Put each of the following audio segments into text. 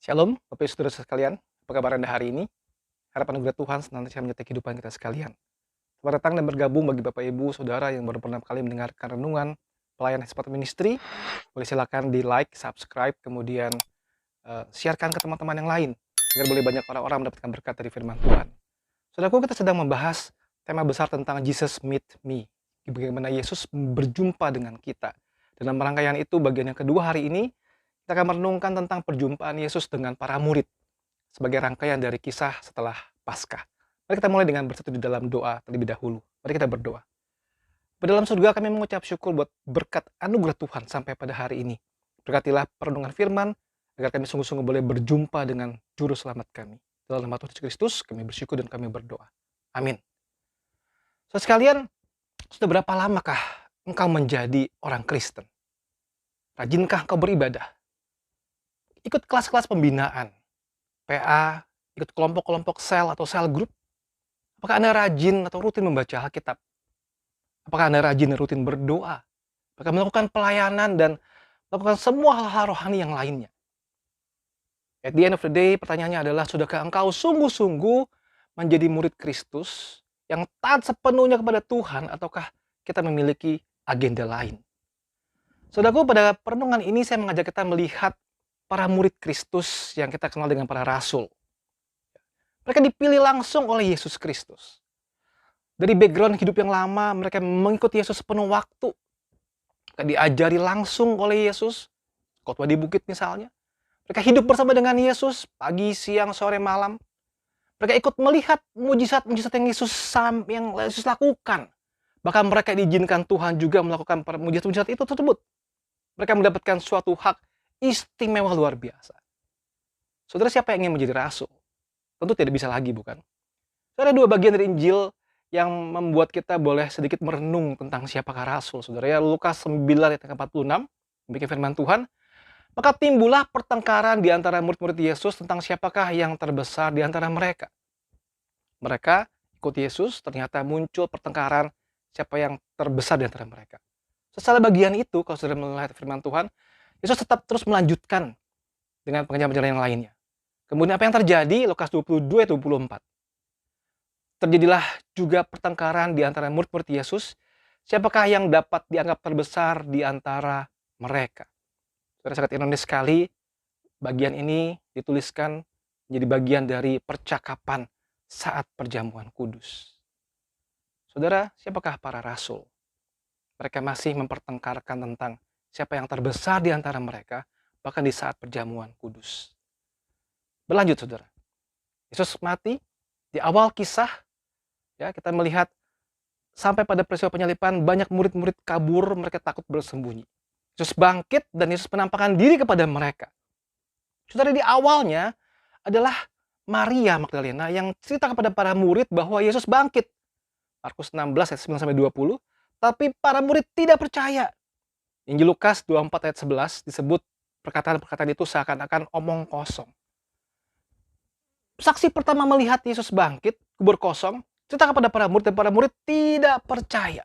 Shalom, Bapak Ibu Saudara sekalian. Apa kabar Anda hari ini? Harap anugerah Tuhan senantiasa menyertai kehidupan kita sekalian. Selamat datang dan bergabung bagi Bapak Ibu Saudara yang baru pertama kali mendengarkan renungan pelayanan Hespat Ministry. Boleh silakan di like, subscribe, kemudian siarkan ke teman-teman yang lain agar boleh banyak orang-orang mendapatkan berkat dari firman Tuhan. Saudaraku, kita sedang membahas tema besar tentang Jesus Meet Me. Bagaimana Yesus berjumpa dengan kita. Dalam rangkaian itu, bagian yang kedua hari ini, kita akan merenungkan tentang perjumpaan Yesus dengan para murid sebagai rangkaian dari kisah setelah Paskah. Mari kita mulai dengan bersatu di dalam doa terlebih dahulu. Mari kita berdoa. Pada dalam surga kami mengucap syukur buat berkat anugerah Tuhan sampai pada hari ini. Berkatilah perenungan firman, agar kami sungguh-sungguh boleh berjumpa dengan Juru Selamat kami. Dalam nama Tuhan Yesus Kristus, kami bersyukur dan kami berdoa. Amin. Saudara sekalian, sudah berapa lamakah engkau menjadi orang Kristen? Rajinkah engkau beribadah? Ikut kelas-kelas pembinaan, PA, ikut kelompok-kelompok sel atau sel group? Apakah Anda rajin atau rutin membaca Alkitab? Apakah Anda rajin dan rutin berdoa? Apakah melakukan pelayanan dan melakukan semua hal-hal rohani yang lainnya? At the end of the day, pertanyaannya adalah, sudahkah engkau sungguh-sungguh menjadi murid Kristus yang taat sepenuhnya kepada Tuhan, ataukah kita memiliki agenda lain? Saudaraku, pada perenungan ini saya mengajak kita melihat para murid Kristus yang kita kenal dengan para rasul. Mereka dipilih langsung oleh Yesus Kristus. Dari background hidup yang lama, mereka mengikuti Yesus sepenuh waktu. Mereka diajari langsung oleh Yesus, khotbah di bukit misalnya. Mereka hidup bersama dengan Yesus, pagi, siang, sore, malam. Mereka ikut melihat mujizat-mujizat yang Yesus lakukan. Bahkan mereka diizinkan Tuhan juga melakukan mujizat-mujizat itu tersebut. Mereka mendapatkan suatu hak istimewa luar biasa. Saudara, siapa yang ingin menjadi rasul? Tentu tidak bisa lagi, bukan? Ada dua bagian dari Injil yang membuat kita boleh sedikit merenung tentang siapakah rasul. Saudara, ya, Lukas 9 ayat 46, demikian firman Tuhan. Maka timbullah pertengkaran di antara murid-murid Yesus tentang siapakah yang terbesar di antara mereka. Mereka ikut Yesus, ternyata muncul pertengkaran siapa yang terbesar di antara mereka. Setelah bagian itu, kalau saudara melihat firman Tuhan, Yesus tetap terus melanjutkan dengan pengajaran-pengajaran yang lainnya. Kemudian apa yang terjadi? Lukas 22 ayat 24. Terjadilah juga pertengkaran di antara murid-murid Yesus, siapakah yang dapat dianggap terbesar di antara mereka. Saudara, sangat ironis sekali, bagian ini dituliskan menjadi bagian dari percakapan saat perjamuan kudus. Saudara, siapakah para rasul? Mereka masih mempertengkarkan tentang siapa yang terbesar di antara mereka, bahkan di saat perjamuan kudus. Berlanjut, saudara. Yesus mati, di awal kisah, ya, kita melihat sampai pada peristiwa penyalipan, banyak murid-murid kabur, mereka takut bersembunyi. Yesus bangkit dan Yesus menampakkan diri kepada mereka. Saudara, di awalnya adalah Maria Magdalena yang cerita kepada para murid bahwa Yesus bangkit. Markus 16 ayat 9-20, tapi para murid tidak percaya. Injil Lukas 24 ayat 11 disebut perkataan-perkataan itu seakan-akan omong kosong. Saksi pertama melihat Yesus bangkit, kubur kosong, cerita kepada para murid dan para murid tidak percaya.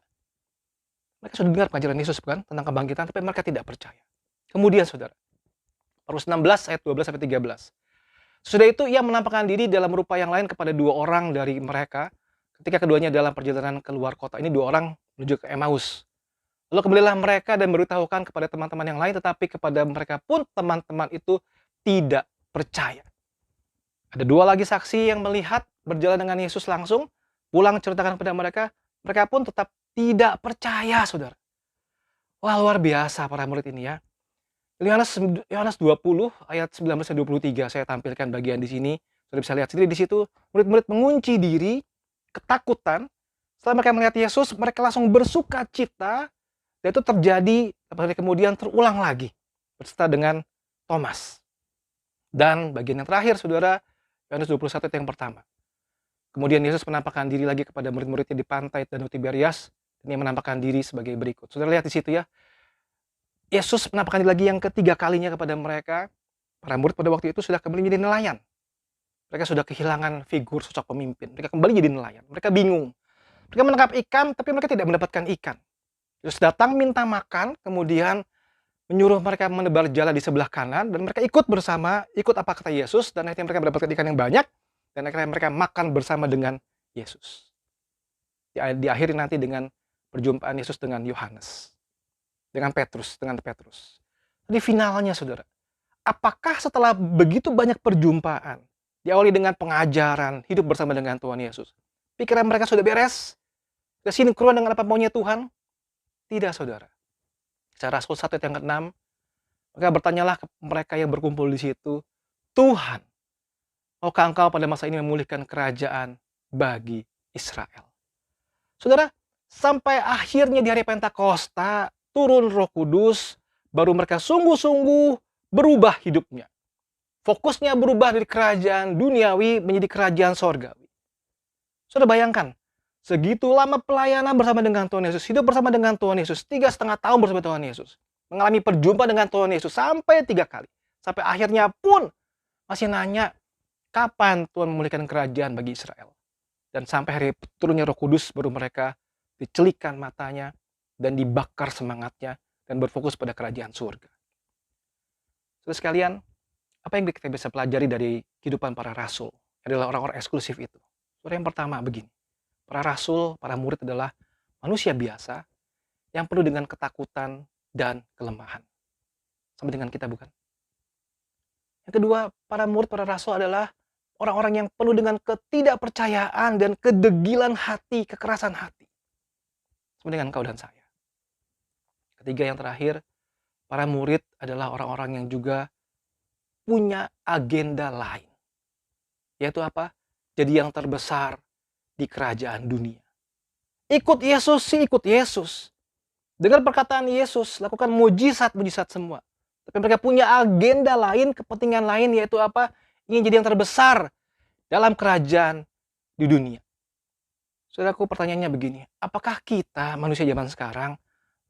Mereka sudah dengar pengajaran Yesus, bukan, tentang kebangkitan, tapi mereka tidak percaya. Kemudian, saudara, Markus 16 ayat 12-13. Sudah itu ia menampakkan diri dalam rupa yang lain kepada dua orang dari mereka ketika keduanya dalam perjalanan keluar kota. Ini dua orang menuju ke Emmaus. Lalu kembalilah mereka dan beritahukan kepada teman-teman yang lain, tetapi kepada mereka pun teman-teman itu tidak percaya. Ada dua lagi saksi yang melihat berjalan dengan Yesus langsung, pulang ceritakan kepada mereka, mereka pun tetap tidak percaya, saudara. Wah, luar biasa para murid ini, ya. Yohanes 20 ayat 19-23 saya tampilkan bagian di sini. Sudah bisa lihat sendiri di situ, murid-murid mengunci diri, ketakutan. Setelah mereka melihat Yesus, mereka langsung bersuka cita, dan itu terjadi kemudian terulang lagi berserta dengan Thomas. Dan bagian yang terakhir, saudara, Yohanes 21 ayat yang pertama. Kemudian Yesus menampakkan diri lagi kepada murid-muridnya di pantai Danau Tiberias, dan ia menampakkan diri sebagai berikut. Saudara lihat di situ, ya. Yesus menampakkan diri lagi yang ketiga kalinya kepada mereka. Para murid pada waktu itu sudah kembali menjadi nelayan. Mereka sudah kehilangan figur sosok pemimpin. Mereka kembali jadi nelayan. Mereka bingung. Mereka menangkap ikan, tapi mereka tidak mendapatkan ikan. Yesus datang minta makan, kemudian menyuruh mereka menebar jala di sebelah kanan, dan mereka ikut apa kata Yesus, dan akhirnya mereka mendapatkan ikan yang banyak, dan akhirnya mereka makan bersama dengan Yesus. Diakhiri nanti dengan perjumpaan Yesus dengan Yohanes, dengan Petrus. Di finalnya, saudara, apakah setelah begitu banyak perjumpaan, diawali dengan pengajaran, hidup bersama dengan Tuhan Yesus, pikiran mereka sudah beres? Kesinkron dengan apa maunya Tuhan? Tidak, saudara. Secara Rasul 1 ayat yang ke-6, maka bertanyalah ke mereka yang berkumpul di situ, Tuhan, maukah engkau pada masa ini memulihkan kerajaan bagi Israel? Saudara, sampai akhirnya di hari Pentakosta, turun Roh Kudus, baru mereka sungguh-sungguh berubah hidupnya. Fokusnya berubah dari kerajaan duniawi menjadi kerajaan sorgawi. Saudara bayangkan, segitu lama pelayanan bersama dengan Tuhan Yesus, hidup bersama dengan Tuhan Yesus, 3,5 tahun bersama Tuhan Yesus, mengalami perjumpaan dengan Tuhan Yesus sampai 3 kali. Sampai akhirnya pun masih nanya, kapan Tuhan memulihkan kerajaan bagi Israel? Dan sampai hari turunnya Roh Kudus, baru mereka dicelikan matanya dan dibakar semangatnya dan berfokus pada kerajaan surga. Saudara sekalian, apa yang kita bisa pelajari dari kehidupan para rasul adalah orang-orang eksklusif itu. Saudara, yang pertama begini, para rasul, para murid adalah manusia biasa yang penuh dengan ketakutan dan kelemahan. Sama dengan kita, bukan? Yang kedua, para murid, para rasul adalah orang-orang yang penuh dengan ketidakpercayaan dan kedegilan hati, kekerasan hati. Sama dengan kau dan saya. Ketiga, yang terakhir, para murid adalah orang-orang yang juga punya agenda lain. Yaitu apa? Jadi yang terbesar di kerajaan dunia. Ikut Yesus sih, ikut Yesus. Dengar perkataan Yesus, lakukan mujizat-mujizat semua. Tapi mereka punya agenda lain, kepentingan lain, yaitu apa? Ingin jadi yang terbesar dalam kerajaan di dunia. Saudaraku, pertanyaannya begini, apakah kita manusia zaman sekarang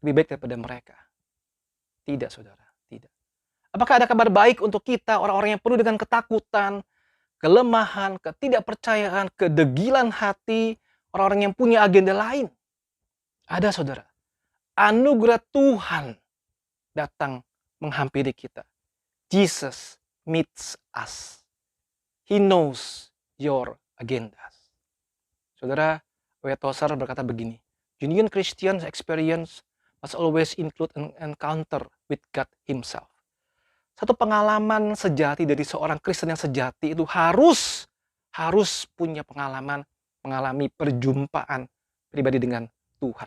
lebih baik daripada mereka? Tidak, saudara, tidak. Apakah ada kabar baik untuk kita, orang-orang yang penuh dengan ketakutan, kelemahan, ketidakpercayaan, kedegilan hati, orang-orang yang punya agenda lain? Ada, saudara. Anugerah Tuhan datang menghampiri kita. Jesus meets us. He knows your agendas. Saudara, W. Tozer berkata begini, Genuine Christian experience must always include an encounter with God Himself. Satu pengalaman sejati dari seorang Kristen yang sejati itu harus punya pengalaman, mengalami perjumpaan pribadi dengan Tuhan.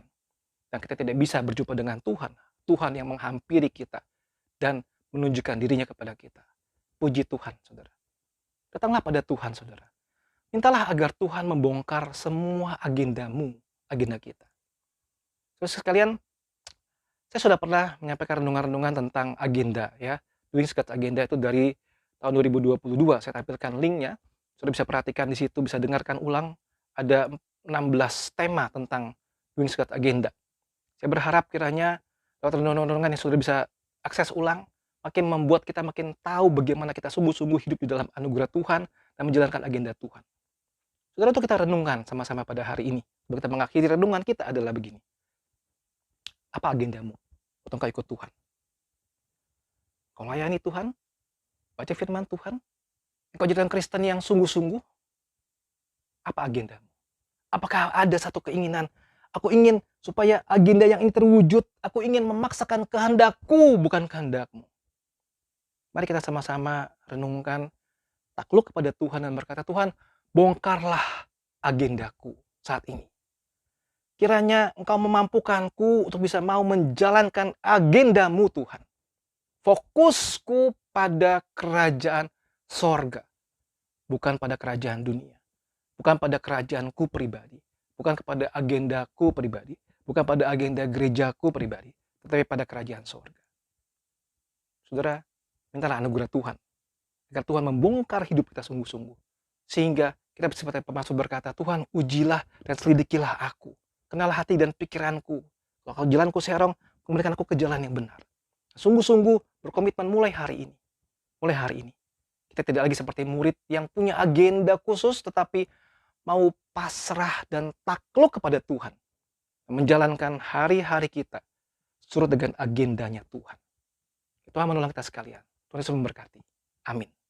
Dan kita tidak bisa berjumpa dengan Tuhan. Tuhan yang menghampiri kita dan menunjukkan dirinya kepada kita. Puji Tuhan, saudara. Datanglah pada Tuhan, saudara. Mintalah agar Tuhan membongkar semua agendamu, agenda kita. Terus sekalian, saya sudah pernah menyampaikan renungan-renungan tentang agenda, ya. Wings God Agenda itu dari tahun 2022. Saya tampilkan linknya. Sudah bisa perhatikan di situ, bisa dengarkan ulang. Ada 16 tema tentang Wings God Agenda. Saya berharap kiranya lewat renungan-renungan yang sudah bisa akses ulang, makin membuat kita makin tahu bagaimana kita sungguh-sungguh hidup di dalam anugerah Tuhan dan menjalankan agenda Tuhan. Saudara, itu kita renungkan sama-sama pada hari ini. Kita mengakhiri renungan kita adalah begini. Apa agendamu untuk engkau ikut Tuhan? Kau layani Tuhan? Baca firman Tuhan? Engkau jadikan Kristen yang sungguh-sungguh? Apa agendamu? Apakah ada satu keinginan? Aku ingin supaya agenda yang ini terwujud. Aku ingin memaksakan kehendakku, bukan kehendakmu. Mari kita sama-sama renungkan, takluk kepada Tuhan dan berkata, Tuhan, bongkarlah agendaku saat ini. Kiranya Engkau memampukanku untuk bisa mau menjalankan agendamu, Tuhan. Fokusku pada kerajaan sorga, bukan pada kerajaan dunia. Bukan pada kerajaanku pribadi. Bukan kepada agendaku pribadi, bukan pada agenda gerejaku pribadi, tetapi pada kerajaan sorga. Saudara, mintalah anugerah Tuhan, agar Tuhan membongkar hidup kita sungguh-sungguh, sehingga kita seperti pemasmur berkata, Tuhan ujilah dan selidikilah aku, kenal hati dan pikiranku, kalau jalanku serong, kembalikan aku ke jalan yang benar. Sungguh-sungguh berkomitmen mulai hari ini. Kita tidak lagi seperti murid yang punya agenda khusus, tetapi mau pasrah dan takluk kepada Tuhan. Menjalankan hari-hari kita surut dengan agendanya Tuhan. Tuhan menolong kita sekalian. Tuhan Yesus memberkati. Amin.